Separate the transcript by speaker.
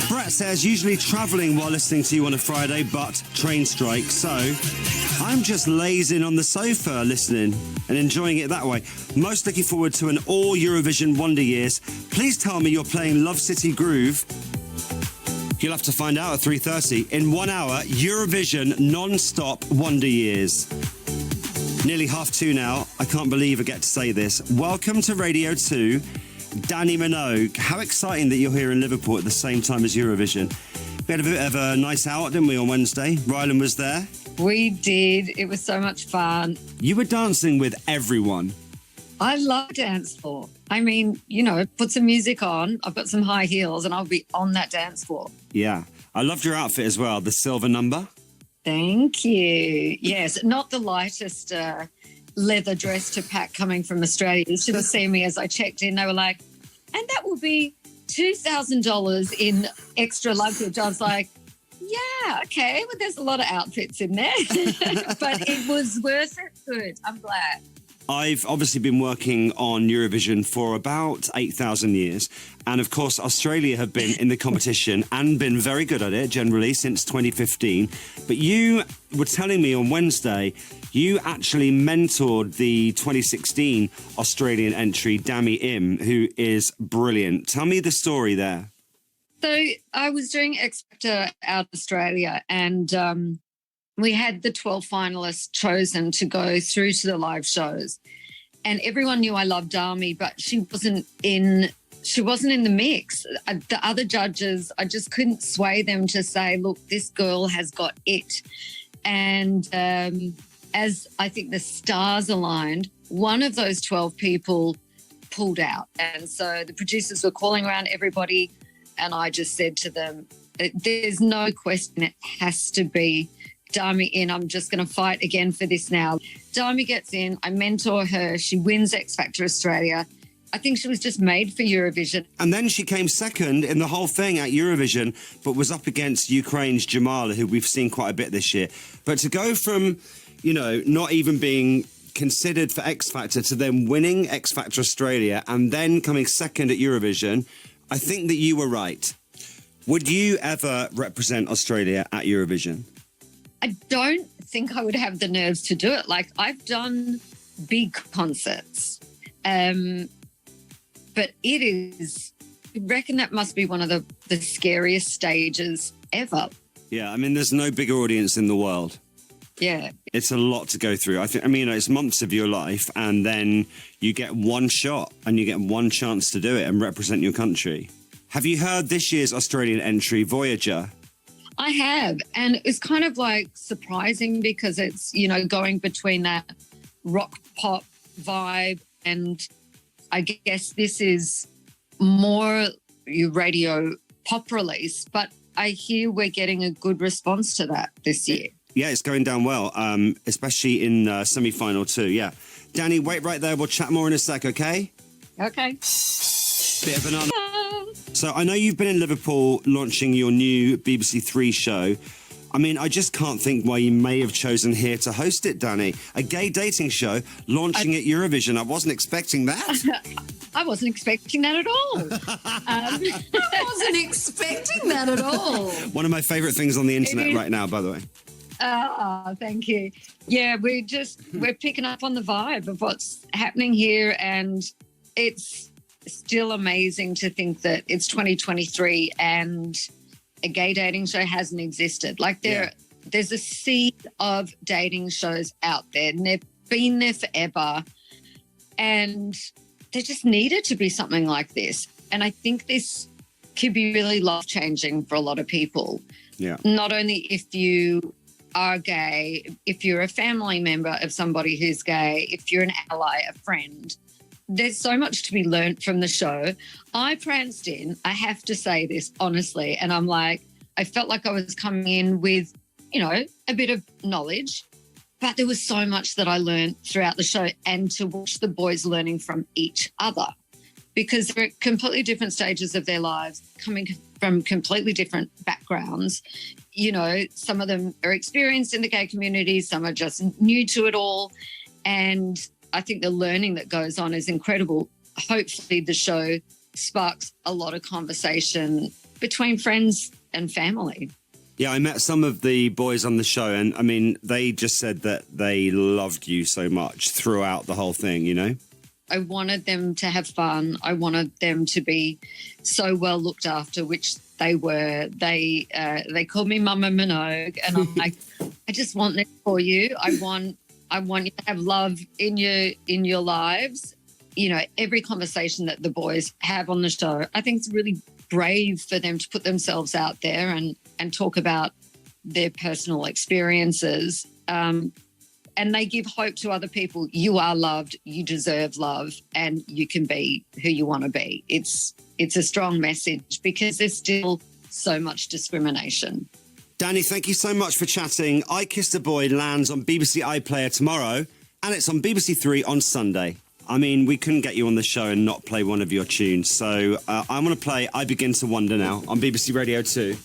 Speaker 1: Brett says, usually travelling while listening to you on a Friday, but train strike. So I'm just lazing on the sofa listening and enjoying it that way. Most looking forward to an all Eurovision Wonder Years. Please tell me you're playing Love City Groove. You'll have to find out at 3:30. In 1 hour, Eurovision non-stop Wonder Years. Nearly 2:30 now. I can't believe I get to say this. Welcome to Radio 2, Dannii Minogue. How exciting that you're here in Liverpool at the same time as Eurovision. We had a bit of a nice out, didn't we, on Wednesday? Rylan was there.
Speaker 2: We did. It was so much fun.
Speaker 1: You were dancing with everyone.
Speaker 2: I love dance floor. I mean, you know, put some music on. I've got some high heels and I'll be on that dance floor.
Speaker 1: Yeah. I loved your outfit as well, the silver number.
Speaker 2: Thank you. Yes, not the lightest leather dress to pack coming from Australia. You should have seen me as I checked in. They were like, and that will be $2,000 in extra luggage. I was like, yeah, okay. Well, there's a lot of outfits in there. But it was worth it. Good. I'm glad.
Speaker 1: I've obviously been working on Eurovision for about 8,000 years. And of course, Australia have been in the competition and been very good at it generally since 2015. But you were telling me on Wednesday, you actually mentored the 2016 Australian entry, Dannii Minogue, who is brilliant. Tell me the story there.
Speaker 2: So I was doing X Factor out of Australia and we had the 12 finalists chosen to go through to the live shows. And everyone knew I loved Dannii, but she wasn't in the mix. The other judges, I just couldn't sway them to say, look, this girl has got it. And as I think the stars aligned, one of those 12 people pulled out. And so the producers were calling around everybody and I just said to them, there's no question, it has to be Dannii in. I'm just going to fight again for this now. Dannii gets in. I mentor her. She wins X Factor Australia. I think she was just made for Eurovision.
Speaker 1: And then she came second in the whole thing at Eurovision, but was up against Ukraine's Jamala, who we've seen quite a bit this year. But to go from, you know, not even being considered for X Factor to then winning X Factor Australia and then coming second at Eurovision, I think that you were right. Would you ever represent Australia at Eurovision?
Speaker 2: I don't think I would have the nerves to do it. Like, I've done big concerts, but it is, I reckon that must be one of the scariest stages ever.
Speaker 1: Yeah, I mean, there's no bigger audience in the world.
Speaker 2: Yeah.
Speaker 1: It's a lot to go through. I mean, it's months of your life, and then you get one shot and you get one chance to do it and represent your country. Have you heard this year's Australian entry, Voyager?
Speaker 2: I have, and it's kind of like surprising because it's, you know, going between that rock pop vibe and I guess this is more your radio pop release, but I hear we're getting a good response to that this year.
Speaker 1: Yeah, it's going down well, especially in semi-final too, yeah. Dannii, wait right there. We'll chat more in a sec, okay?
Speaker 2: Okay.
Speaker 1: Bit of banana. So I know you've been in Liverpool launching your new BBC Three show. I mean, I just can't think why you may have chosen here to host it, Dannii. A gay dating show launching at Eurovision. I wasn't expecting that.
Speaker 2: I wasn't expecting that at all.
Speaker 3: I wasn't expecting that at all.
Speaker 1: One of my favourite things on the internet right now, by the way.
Speaker 2: Oh, thank you. Yeah, we're picking up on the vibe of what's happening here, and it's still amazing to think that it's 2023 and a gay dating show hasn't existed. Like there's a sea of dating shows out there and they've been there forever, and there just needed to be something like this. And I think this could be really life-changing for a lot of people.
Speaker 1: Yeah.
Speaker 2: Not only if you are gay, if you're a family member of somebody who's gay, if you're an ally, a friend. There's so much to be learnt from the show. I pranced in, I have to say this honestly, and I'm like, I felt like I was coming in with, you know, a bit of knowledge, but there was so much that I learned throughout the show, and to watch the boys learning from each other because they're at completely different stages of their lives, coming from completely different backgrounds. You know, some of them are experienced in the gay community, some are just new to it all, and I think the learning that goes on is incredible. Hopefully the show sparks a lot of conversation between friends and family.
Speaker 1: Yeah, I met some of the boys on the show, and I mean, they just said that they loved you so much throughout the whole thing, you know?
Speaker 2: I wanted them to have fun. I wanted them to be so well looked after, which they were. They called me Mama Minogue, and I'm like, I just want this for you. I want you to have love in your lives. You know, every conversation that the boys have on the show, I think it's really brave for them to put themselves out there and talk about their personal experiences. And they give hope to other people. You are loved, you deserve love, and you can be who you want to be. It's a strong message because there's still so much discrimination.
Speaker 1: Dannii, thank you so much for chatting. I Kissed a Boy lands on BBC iPlayer tomorrow, and it's on BBC Three on Sunday. I mean, we couldn't get you on the show and not play one of your tunes. So I'm going to play I Begin to Wonder now on BBC Radio 2.